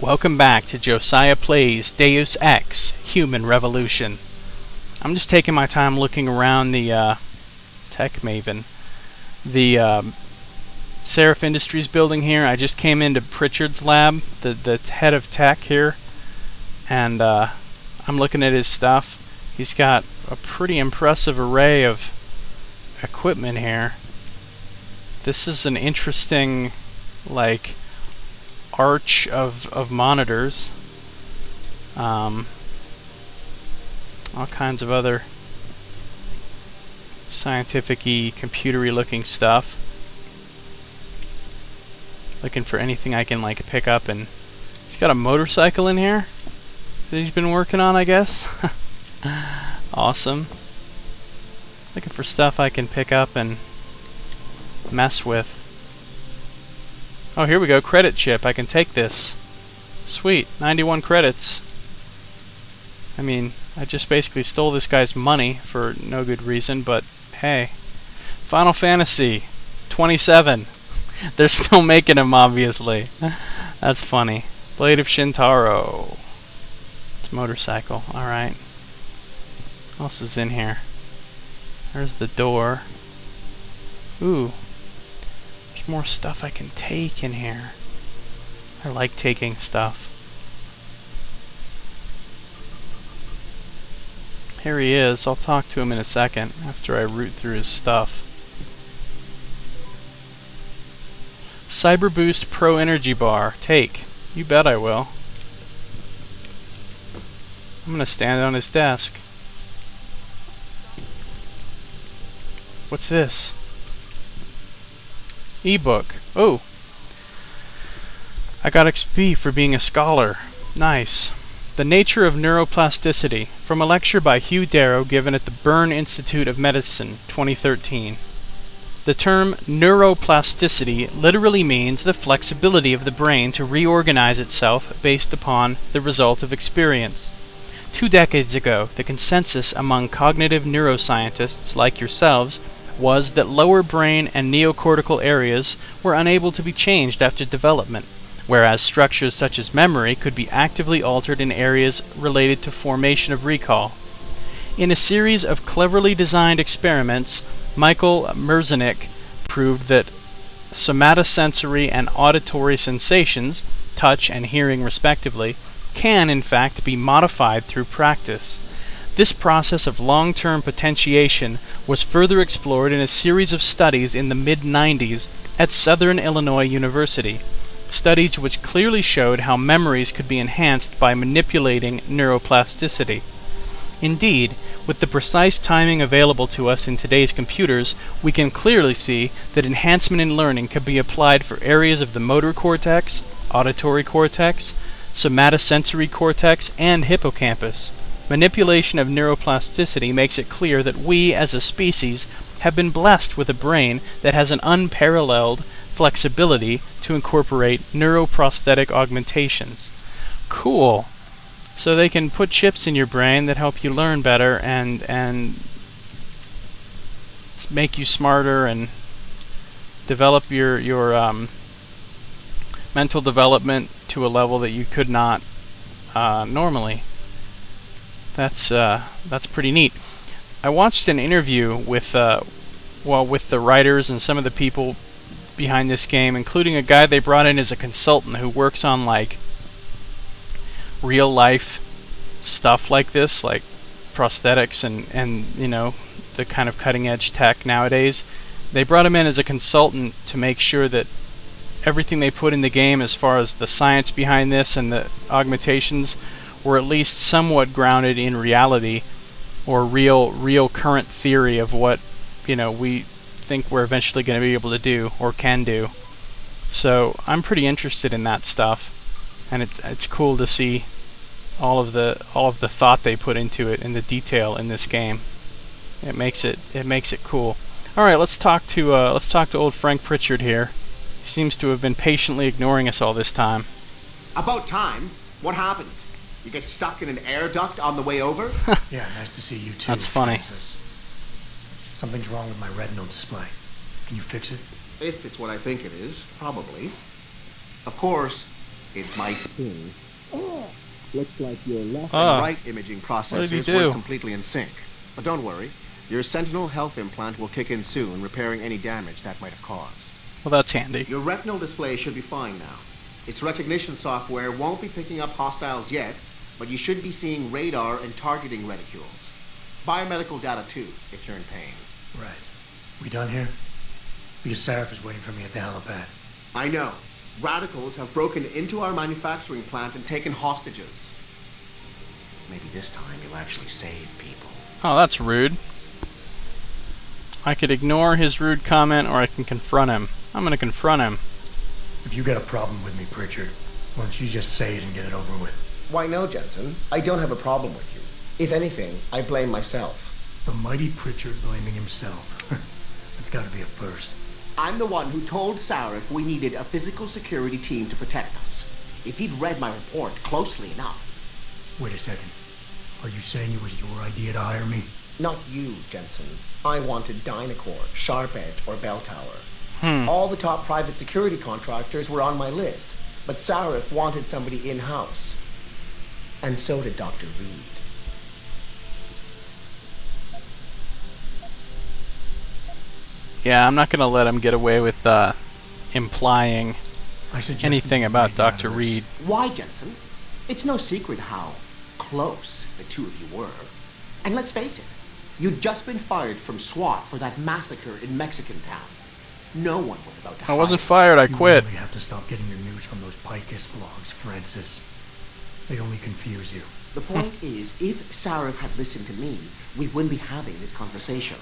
Welcome back to Josiah Plays Deus Ex Human Revolution. I'm just taking my time looking around the Tech Maven, the Seraph Industries building here. I just came into Pritchard's lab, the head of tech here, and I'm looking at his stuff. He's got a pretty impressive array of equipment here. This is an interesting, like, arch of monitors. All kinds of other scientific-y, computery looking stuff. Looking for anything I can like pick up, and he's got a motorcycle in here that he's been working on, I guess. Awesome. Looking for stuff I can pick up and mess with. Oh, here we go, credit chip. I can take this. Sweet, 91 credits. I mean, I just basically stole this guy's money for no good reason, but hey. Final Fantasy 27. They're still making them, obviously. That's funny. Blade of Shintaro. It's a motorcycle, alright. What else is in here? There's the door. Ooh. There's more stuff I can take in here. I like taking stuff. Here he is. I'll talk to him in a second after I root through his stuff. Cyber Boost Pro Energy Bar. Take. You bet I will. I'm gonna stand on his desk. What's this? Ebook. Oh! I got XP for being a scholar. Nice. The Nature of Neuroplasticity, from a lecture by Hugh Darrow given at the Byrne Institute of Medicine, 2013. The term neuroplasticity literally means the flexibility of the brain to reorganize itself based upon the result of experience. 2 decades ago, the consensus among cognitive neuroscientists like yourselves was that lower brain and neocortical areas were unable to be changed after development, whereas structures such as memory could be actively altered in areas related to formation of recall. In a series of cleverly designed experiments, Michael Merzenich proved that somatosensory and auditory sensations, touch and hearing respectively, can in fact be modified through practice. This process of long-term potentiation was further explored in a series of studies in the mid-90s at Southern Illinois University, studies which clearly showed how memories could be enhanced by manipulating neuroplasticity. Indeed, with the precise timing available to us in today's computers, we can clearly see that enhancement in learning could be applied for areas of the motor cortex, auditory cortex, somatosensory cortex, and hippocampus. Manipulation of neuroplasticity makes it clear that we, as a species, have been blessed with a brain that has an unparalleled flexibility to incorporate neuroprosthetic augmentations. Cool. So they can put chips in your brain that help you learn better and make you smarter and develop your mental development to a level that you could not normally. That's pretty neat. I watched an interview with with the writers and some of the people behind this game, including a guy they brought in as a consultant who works on like real life stuff like this, like prosthetics and you know, the kind of cutting edge tech nowadays. They brought him in as a consultant to make sure that everything they put in the game as far as the science behind this and the augmentations were at least somewhat grounded in reality or real current theory of what, you know, we think we're eventually going to be able to do or can do. So I'm pretty interested in that stuff, and it's cool to see all of the thought they put into it and the detail in this game. It makes it cool. All right, let's talk to old Frank Pritchard here. He seems to have been patiently ignoring us all this time. About time. What happened? You get stuck in an air duct on the way over? Yeah, nice to see you too. That's funny. Francis. Something's wrong with my retinal display. Can you fix it? If it's what I think it is, probably. Of course, It might seem. Looks like your left Ah. and right imaging What did he processors do? weren't completely in sync. But don't worry, your Sentinel health implant will kick in soon, repairing any damage that might have caused. Well, that's handy. Your retinal display should be fine now. Its recognition software won't be picking up hostiles yet, but you should be seeing radar and targeting reticules. Biomedical data too, if you're in pain. Right. We done here? Because Sarif is waiting for me at the helipad. I know. Radicals have broken into our manufacturing plant and taken hostages. Maybe this time you'll actually save people. Oh, that's rude. I could ignore his rude comment, or I can confront him. I'm gonna confront him. If you got a problem with me, Pritchard, why don't you just say it and get it over with? Why no, Jensen? I don't have a problem with you. If anything, I blame myself. The mighty Pritchard blaming himself. That's gotta be a first. I'm the one who told Sarif we needed a physical security team to protect us. If he'd read my report closely enough. Wait a second. Are you saying it was your idea to hire me? Not you, Jensen. I wanted Dynacore, Sharp Edge, or Bell Tower. All the top private security contractors were on my list, but Sarif wanted somebody in-house. And so did Dr. Reed. Yeah, I'm not gonna let him get away with implying I suggest anything we about make Dr. this. Reed. Why, Jensen? It's no secret how close the two of you were. And let's face it, you'd just been fired from SWAT for that massacre in Mexican town. No one was about to I wasn't hire fired, I You quit. really have to stop getting your news from those Picus blogs, Francis. They only confuse you. you. The point is, if Sarif had listened to me, we wouldn't be having this conversation.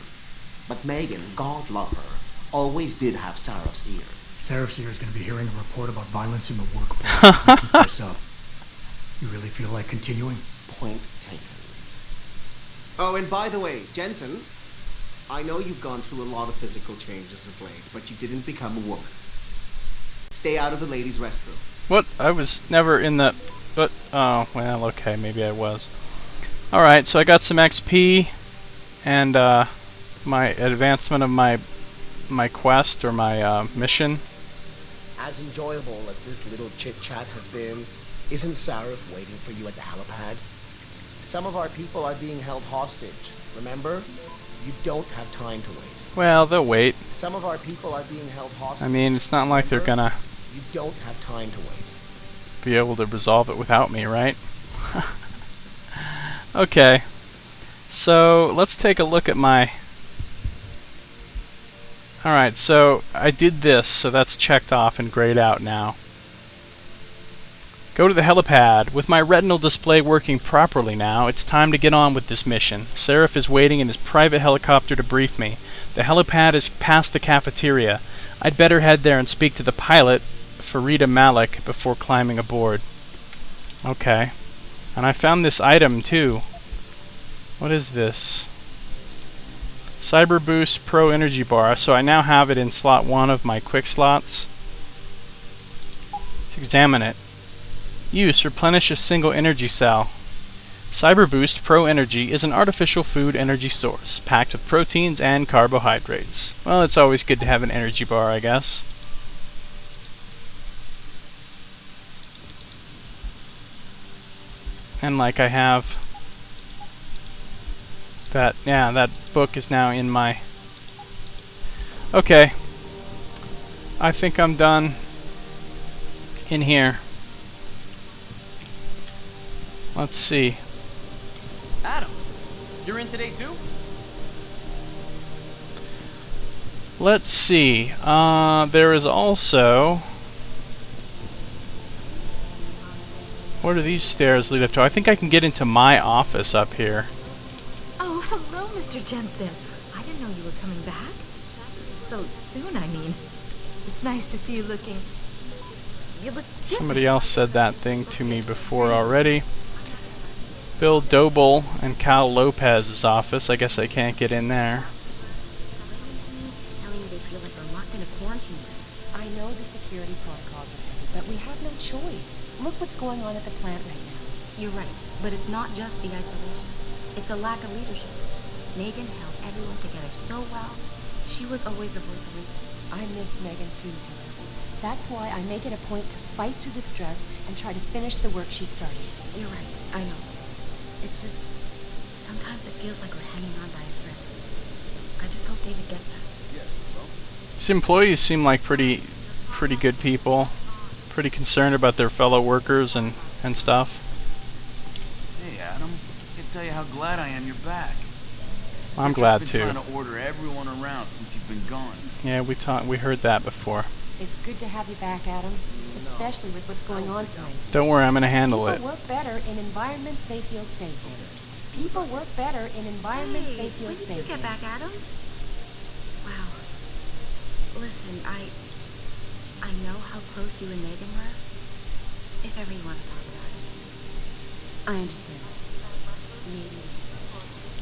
But Megan, God love her, always did have Sarif's ear. Sarif's here is going to be hearing a report about violence in the workplace if you keep this up. You really feel like continuing? Point taken. Oh, and by the way, Jensen, I know you've gone through a lot of physical changes of late, but you didn't become a woman. Stay out of the ladies' restroom. What? I was never in that. But oh well, okay, maybe I was. All right, so I got some XP, and my advancement of my quest or my mission. As enjoyable as this little chit-chat has been, isn't Sarif waiting for you at the helipad? Some of our people are being held hostage, remember? You don't have time to waste. Well, they'll wait. Some of our people are being held hostage. I mean, it's not like they're remember? gonna You don't have time to waste. be able to resolve it without me, right? Okay. So, let's take a look at my... Alright, so I did this, so that's checked off and grayed out now. Go to the helipad. With my retinal display working properly now, it's time to get on with this mission. Sarif is waiting in his private helicopter to brief me. The helipad is past the cafeteria. I'd better head there and speak to the pilot, Farida Malik, before climbing aboard. Okay. And I found this item too. What is this? Cyber Boost Pro Energy Bar. So I now have it in slot 1 of my quick slots. Let's examine it. Use: replenish a single energy cell. Cyber Boost Pro Energy is an artificial food energy source, packed with proteins and carbohydrates. Well, it's always good to have an energy bar, I guess. And like I have that, yeah, that book is now in my... Okay. I think I'm done in here. Let's see. Adam, you're in today too? Let's see. There is also... Where do these stairs lead up to? I think I can get into my office up here. Oh, hello, Mr. Jensen. I didn't know you were coming back. So soon, I mean. It's nice to see you looking... You look different. Somebody else said that thing to me before already. Bill Doble and Cal Lopez's office. I guess I can't get in there. Telling me they feel like they're locked in a quarantine. I know the security protocols are heavy, but we have no choice. Look what's going on at the plant right now. You're right, but it's not just the isolation. It's a lack of leadership. Megan held everyone together so well. She was always the voice of reason. I miss Megan too, Hannah. That's why I make it a point to fight through the stress and try to finish the work she started. You're right, I know. It's just, sometimes it feels like we're hanging on by a thread. I just hope David gets that. These employees seem like pretty good people. Pretty concerned about their fellow workers and stuff. Hey, Adam. I can tell you how glad I am you're back. I'm glad I've too. been trying to order everyone around since you've been gone. Yeah, we heard that before. It's good to have you back, Adam, especially with what's going on tonight. Don't worry, I'm gonna handle it. People work better in environments they feel safe in. People work better in environments they feel when safe did you get in. back, Adam? Wow. Listen, I know how close you and Megan were. If ever you want to talk about it. I understand. Maybe.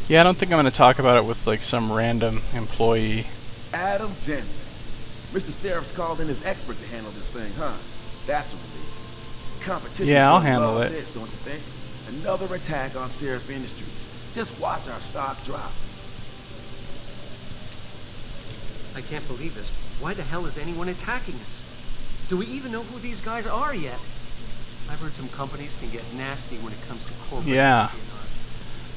Yeah, I don't think I'm gonna talk about it with like some random employee. Adam Jensen. Mr. Seraph's called in his expert to handle this thing, huh? That's a relief. Competition's Yeah, I'll gonna handle love it. This, don't you think? Another attack on Seraph Industries. Just watch our stock drop. I can't believe this. Why the hell is anyone attacking us? Do we even know who these guys are yet? I've heard some companies can get nasty when it comes to corporate Yeah. espionage.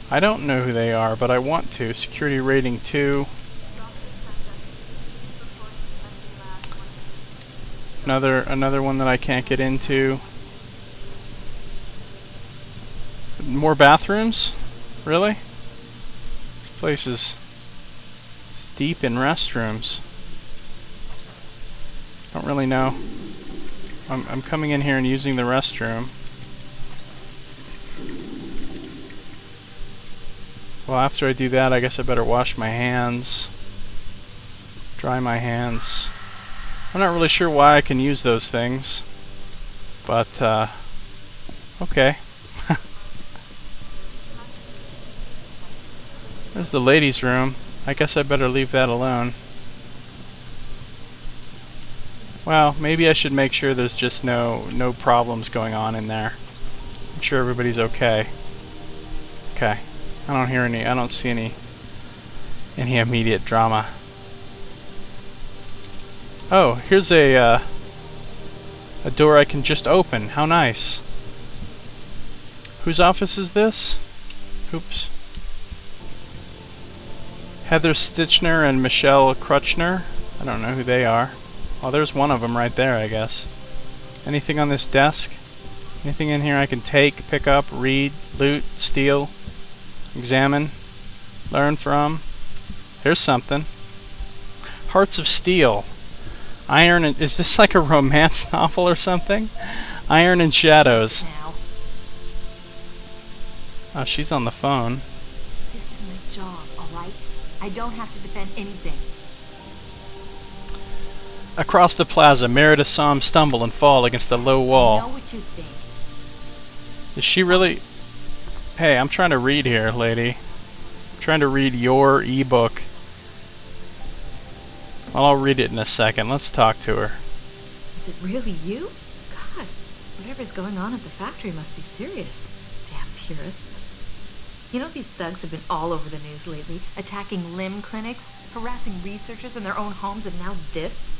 I don't know who they are, but I want to. Security rating 2. Another one that I can't get into. More bathrooms? Really? This place is deep in restrooms. Don't really know. I'm coming in here and using the restroom. Well, after I do that, I guess I better wash my hands. Dry my hands. I'm not really sure why I can use those things. But, okay. There's the ladies' room. I guess I better leave that alone. Well, maybe I should make sure there's just no problems going on in there. I'm sure everybody's okay. Okay. I don't see any immediate drama. Oh, here's a door I can just open. How nice. Whose office is this? Oops. Heather Stitchner and Michelle Crutchner. I don't know who they are. Oh, there's one of them right there, I guess. Anything on this desk? Anything in here I can take, pick up, read, loot, steal, examine, learn from? Here's something. Hearts of Steel. Iron and... Is this like a romance novel or something? Iron and Shadows. Now, Oh, she's on the phone. this is my job, alright? I don't have to defend anything. Across the plaza, Meredith saw him stumble and fall against a low I know wall. what you think. Is she really... Hey, I'm trying to read here, lady. I'm trying to read your ebook. Well, I'll read it in a second. Let's talk to her. Is it really you? God, whatever's going on at the factory must be serious. Damn purists. You know these thugs have been all over the news lately, attacking limb clinics, harassing researchers in their own homes, and now this?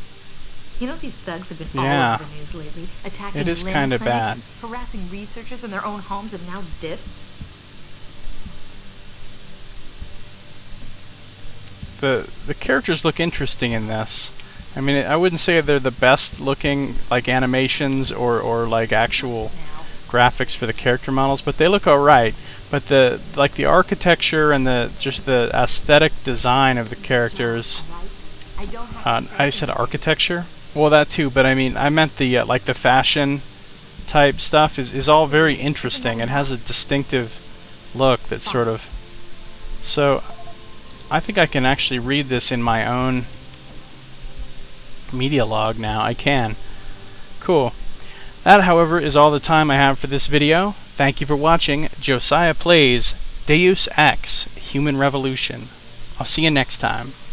You know these thugs have been Yeah. all over the news lately, attacking It is limb kinda clinics, bad. harassing researchers in their own homes, and now this? The characters look interesting in this. I mean, I wouldn't say they're the best looking like animations or like actual Now, graphics for the character models, but they look alright. But the architecture and the aesthetic design of the characters. alright? I don't have to I said architecture. Well, that too, but I mean, I meant the like the fashion type stuff is all very interesting. It has a distinctive look that's sort of. So, I think I can actually read this in my own media log now. I can. Cool. That, however, is all the time I have for this video. Thank you for watching. Josiah plays Deus Ex: Human Revolution. I'll see you next time.